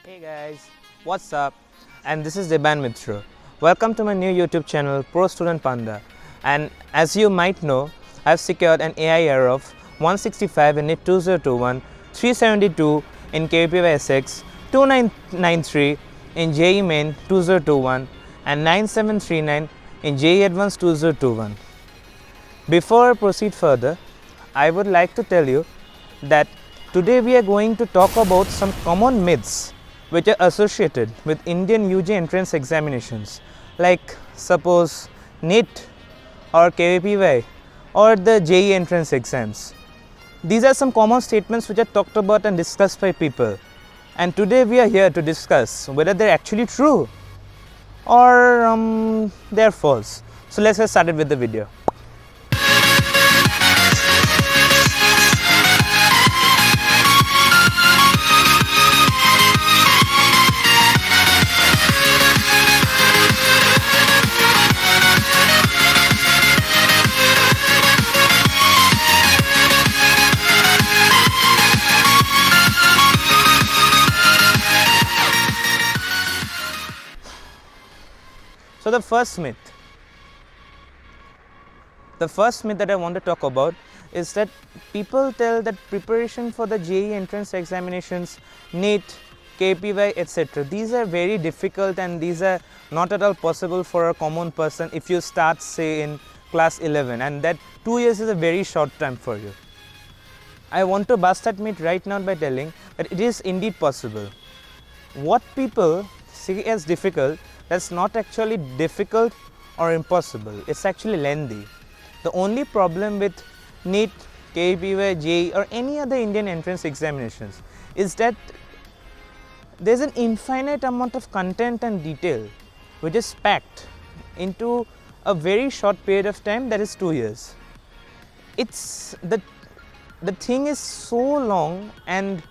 Hey guys, what's up? And this is Deban Mitra. Welcome to my new YouTube channel Pro Student Panda. And as you might know, I've secured an AIR of 165 in NIT 2021, 372 in KPY-SX, 2993 in JEE Main 2021 and 9739 in JEE Advanced 2021. Before I proceed further, I would like to tell you that today we are going to talk about some common myths which are associated with Indian UG entrance examinations, like suppose NIT or KPY or the JEE entrance exams. These are some common statements which are talked about and discussed by people, and today we are here to discuss whether they're actually true or they're false. So let's get started with the video. So the first myth that I want to talk about is that people tell that preparation for the JEE entrance examinations, NIT, KPY, etc. these are very difficult and these are not at all possible for a common person if you start say in class 11, and that 2 years is a very short time for you. I want to bust that myth right now by telling that it is indeed possible. What people see as difficult, that's not actually difficult or impossible, it's actually lengthy. The only problem with NIT, KPY, JEE or any other Indian entrance examinations is that there's an infinite amount of content and detail which is packed into a very short period of time, that is 2 years. It's the thing is so long and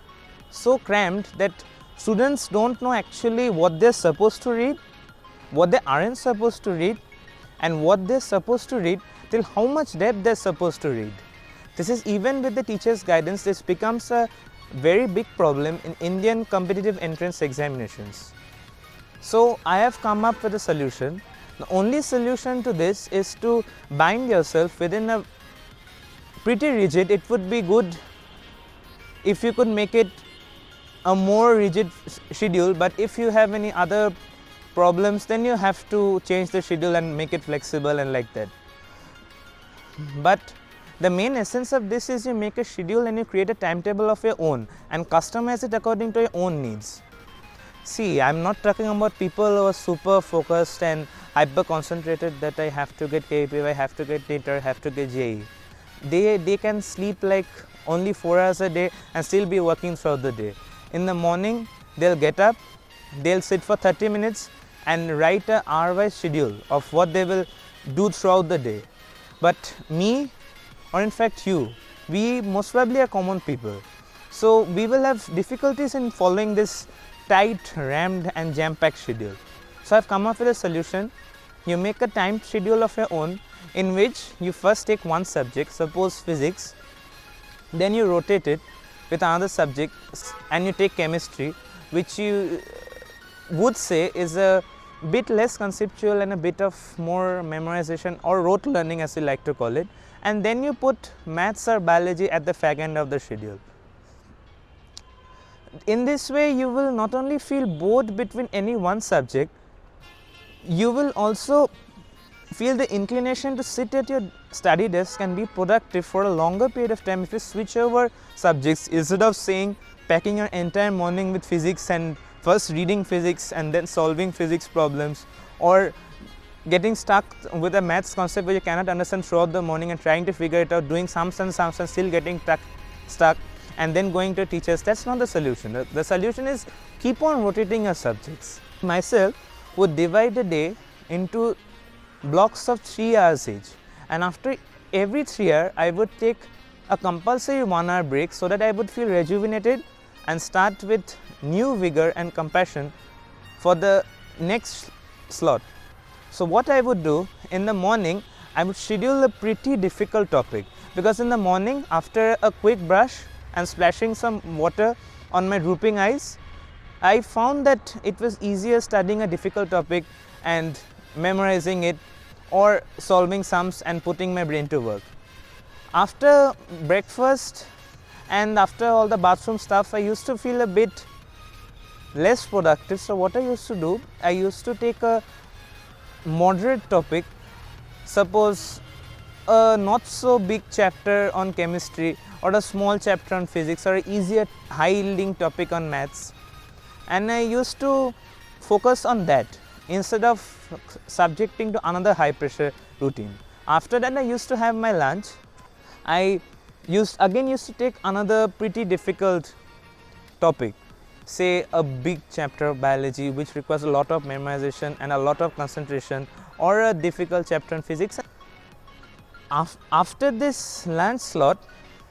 so cramped that students don't know actually what they're supposed to read, what they aren't supposed to read, and what they're supposed to read, till how much depth they're supposed to read. This is even with the teacher's guidance, this becomes a very big problem in Indian competitive entrance examinations. So I have come up with a solution. The only solution to this is to bind yourself within a pretty rigid, it would be good if you could make it a more rigid schedule, but if you have any other problems, then you have to change the schedule and make it flexible and like that. But the main essence of this is you make a schedule and you create a timetable of your own and customize it according to your own needs. See, I'm not talking about people who are super focused and hyper concentrated that I have to get KPY, I have to get NIT or have to get JEE. They can sleep like only 4 hours a day and still be working throughout the day. In the morning, they'll get up, they'll sit for 30 minutes and write a hour-wise schedule of what they will do throughout the day. But me, or in fact you, we most probably are common people. So we will have difficulties in following this tight, rammed and jam-packed schedule. So I've come up with a solution. You make a timed schedule of your own in which you first take one subject, suppose physics, then you rotate it with another subject and you take chemistry, which you would say is a bit less conceptual and a bit of more memorization or rote learning as we like to call it, and then you put maths or biology at the fag end of the schedule. In this way you will not only feel bored between any one subject, you will also feel the inclination to sit at your study desk and be productive for a longer period of time if you switch over subjects instead of saying packing your entire morning with physics and first reading physics and then solving physics problems, or getting stuck with a maths concept which you cannot understand throughout the morning and trying to figure it out, doing sums and still getting stuck and then going to teachers. That's not the solution. The solution is keep on rotating your subjects. Myself would divide the day into blocks of 3 hours each, and after every 3 hours I would take a compulsory 1 hour break so that I would feel rejuvenated and start with new vigor and compassion for the next slot. So what I would do in the morning, I would schedule a pretty difficult topic, because in the morning after a quick brush and splashing some water on my drooping eyes, I found that it was easier studying a difficult topic and memorizing it, or solving sums and putting my brain to work. After breakfast and after all the bathroom stuff, I used to feel a bit less productive. So what I used to do, I used to take a moderate topic, suppose a not so big chapter on chemistry, or a small chapter on physics, or an easier high yielding topic on maths, and I used to focus on that instead of subjecting to another high pressure routine. After that, I used to have my lunch. I used to take another pretty difficult topic, say a big chapter of biology which requires a lot of memorization and a lot of concentration, or a difficult chapter on physics. After this lunch slot,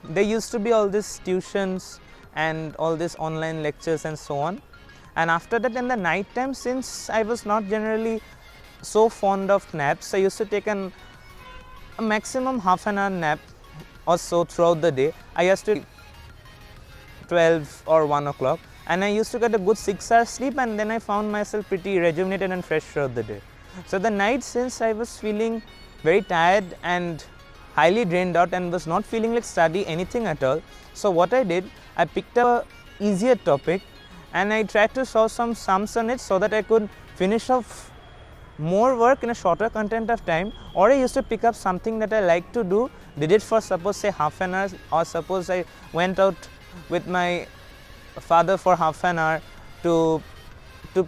there used to be all these tuitions and all these online lectures and so on. And after that, in the night time, since I was not generally so fond of naps, I used to take a maximum half an hour nap or so throughout the day. I used to 12 or 1 o'clock, and I used to get a good 6 hours sleep, and then I found myself pretty rejuvenated and fresh throughout the day. So the night, since I was feeling very tired and highly drained out and was not feeling like study anything at all, so what I did, I picked up a easier topic and I tried to solve some sums on it so that I could finish off more work in a shorter content of time. Or I used to pick up something that I like to do, did it for suppose say half an hour, or suppose I went out with my father for half an hour to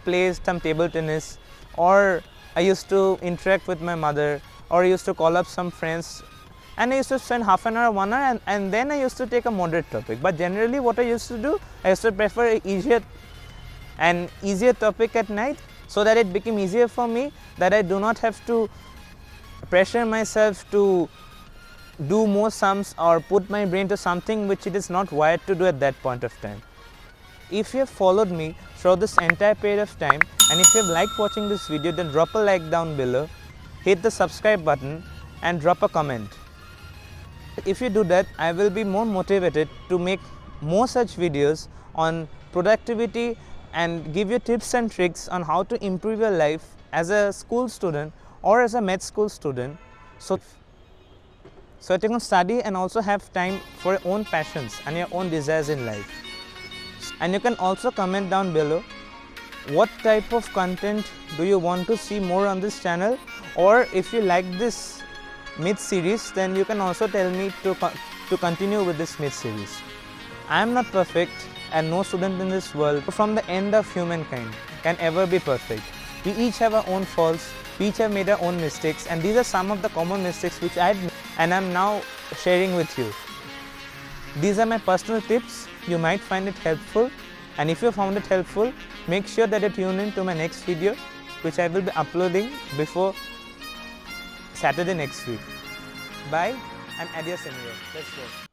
play some table tennis, or I used to interact with my mother, or I used to call up some friends, and I used to spend half an hour, 1 hour, and then I used to take a moderate topic. But generally what I used to do, I used to prefer an easier topic at night, so that it became easier for me, that I do not have to pressure myself to do more sums or put my brain to something which it is not wired to do at that point of time. If you have followed me throughout this entire period of time, and if you have liked watching this video, then drop a like down below, hit the subscribe button and drop a comment. If you do that, I will be more motivated to make more such videos on productivity and give you tips and tricks on how to improve your life as a school student or as a med school student, so that you can study and also have time for your own passions and your own desires in life. And you can also comment down below what type of content do you want to see more on this channel, or if you like this myth series, then you can also tell me to continue with this myth series. I am not perfect, and no student in this world from the end of humankind can ever be perfect. We each have our own faults, we each have made our own mistakes, and these are some of the common mistakes which I had made and I am now sharing with you. These are my personal tips. You might find it helpful, and if you found it helpful, make sure that you tune in to my next video, which I will be uploading before Saturday next week. Bye and adios anyway. Let's go.